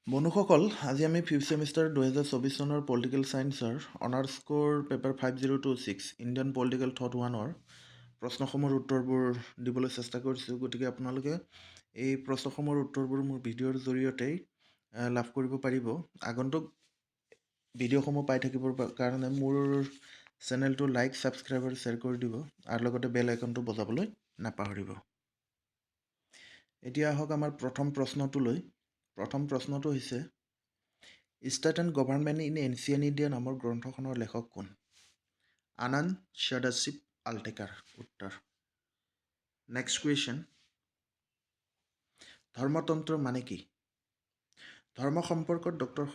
বন্ধুসকল, আজি আমি 5th চেমিষ্টাৰ 2024 চনৰ পলিটিকেল ছায়েন্সৰ honours score paper 5026 Indian political thought 1ৰ প্ৰশ্নসমূহৰ উত্তৰবোৰ দিবলৈ চেষ্টা কৰিছোঁ। গতিকে আপোনালোকে এই প্ৰশ্নসমূহৰ উত্তৰবোৰ মোৰ ভিডিঅ'ৰ জৰিয়তেই লাভ কৰিব পাৰিব। আগন্তুক ভিডিঅ'সমূহ পাই থাকিবৰ কাৰণে মোৰ চেনেলটো লাইক, ছাবস্ক্ৰাইব আৰু শ্বেয়াৰ কৰি দিব আৰু লগতে বেল আইকনটো বজাবলৈ নাপাহৰিব। এতিয়া আহক আমাৰ প্ৰথম প্ৰশ্নটোলৈ। প্ৰথম প্ৰশ্নটো হৈছে state and government in ancient India নামৰ গ্ৰন্থখনৰ লেখক কোন? আনন্দ সদাশিৱ আলটেকাৰ। উত্তৰ। নেক্সট কুৱেশ্যন, ধৰ্মতন্ত্ৰ মানে কি? ধৰ্ম সম্পৰ্কত ডক্টৰ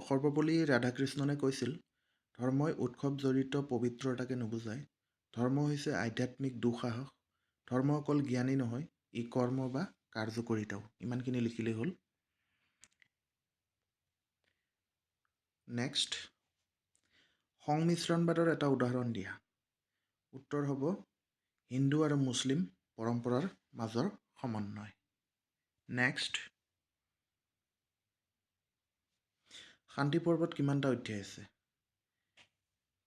সৰ্বপল্লী ৰাধাকৃষ্ণনে কৈছিল, ধৰ্মই উৎসৱ জড়িত পবিত্ৰতাকে নুবুজায়। ধৰ্ম হৈছে আধ্যাত্মিক দুঃসাহস। ধৰ্ম অকল জ্ঞানী নহয়, ই কৰ্ম বা কাৰ্যকৰীতাও। ইমানখিনি লিখিলেই হ'ল। নেক্সট, সংমিশ্ৰণবাদৰ এটা উদাহৰণ দিয়া। উত্তৰ হ'ব হিন্দু আৰু মুছলিম পৰম্পৰাৰ মাজৰ সমন্বয়। নেক্সট, শান্তি পৰ্বত কিমানটা অধ্যায় আছে?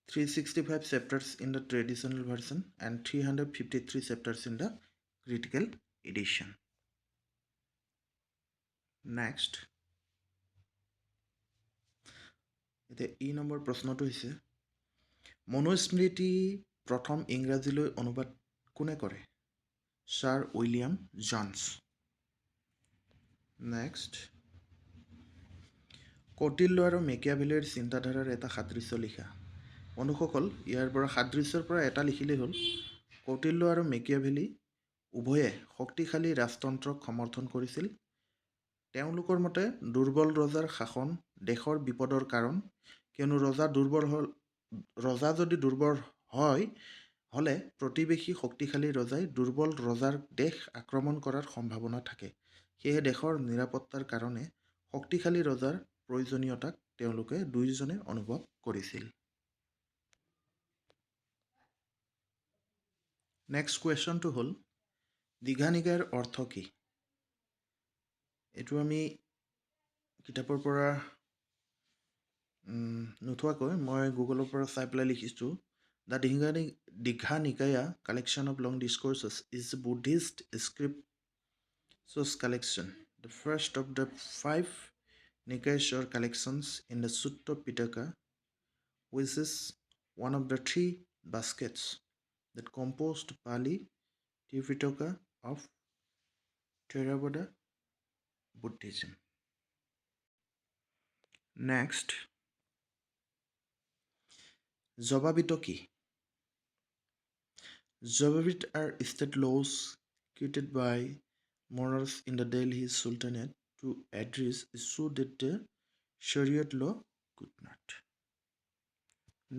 365 chapters in the traditional version and 353 chapters in the critical edition. Next, এতিয়া নম্বৰ প্ৰশ্নটো হৈছে মনুস্মৃতি প্ৰথম ইংৰাজীলৈ অনুবাদ কোনে কৰে? Sir William Jones. নেক্সট, কৌটিল্য আৰু মেকিয়াভেলিৰ চিন্তাধাৰাৰ এটা সাদৃশ্য লিখা। বন্ধুসকল, ইয়াৰ পৰা সাদৃশ্যৰ পৰা এটা লিখিলেই হ'ল। কৌটিল্য আৰু মেকিয়াভেলি উভয়ে শক্তিশালী ৰাজতন্ত্ৰক সমৰ্থন কৰিছিল। তেওঁলোকৰ মতে দুৰ্বল ৰজাৰ শাসন দেশৰ বিপদৰ কাৰণ, কিয়নো ৰজা যদি দুৰ্বল হ'লে প্ৰতিবেশী শক্তিশালী ৰজাই দুৰ্বল ৰজাৰ দেশ আক্ৰমণ কৰাৰ সম্ভাৱনা থাকে। সেয়েহে দেশৰ নিৰাপত্তাৰ কাৰণে শক্তিশালী ৰজাৰ প্ৰয়োজনীয়তাক তেওঁলোকে দুয়োজনে অনুভৱ কৰিছিল। নেক্সট কুৱেশ্যনটো হ'ল দীঘানিকায়ৰ অৰ্থ কি? এইটো আমি কিতাপৰ পৰা নোথোৱাকৈ মই গুগলৰ পৰা চাই পেলাই লিখিছোঁ। The Digha Nikaya collection of long discourses is a Buddhist scriptures collection, the first of the 5 Nikayeshwar collections in the Sutta Pitaka, which is one of the 3 baskets that composed Pali Tripitaka of Theravada Buddhism. Next, Jobabito ki? Jobabit are state laws created by monarchs in the Delhi Sultanate to address issues that the Shariat law could not.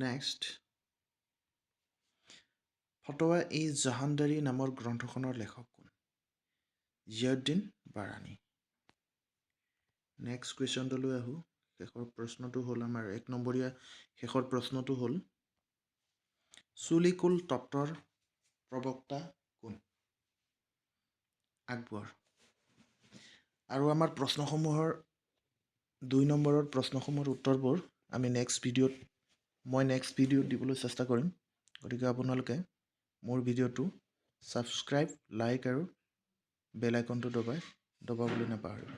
Next, ফতৱা-ই-জাহানদাৰী নামৰ গ্ৰন্থখনৰ লেখক কোন? Ziauddin বাৰানী। Next কুৱেশ্যনটোলৈ আহোঁ। শেষৰ প্ৰশ্নটো হ'ল আমাৰ 1 নম্বৰীয়া শেষৰ প্ৰশ্নটো হ'ল চুলিকুল তত্ত্বৰ প্ৰবক্তা কোন? আকবৰ। আৰু আমাৰ প্ৰশ্নসমূহৰ 2 নম্বৰৰ প্ৰশ্নসমূহৰ উত্তৰবোৰ আমি নেক্সট ভিডিঅ'ত দিবলৈ চেষ্টা কৰিম। গতিকে আপোনালোকে মোৰ ভিডিঅ'টো ছাবস্ক্ৰাইব, লাইক আৰু বেল আইকনটো দবাবলৈ নাপাহৰিব।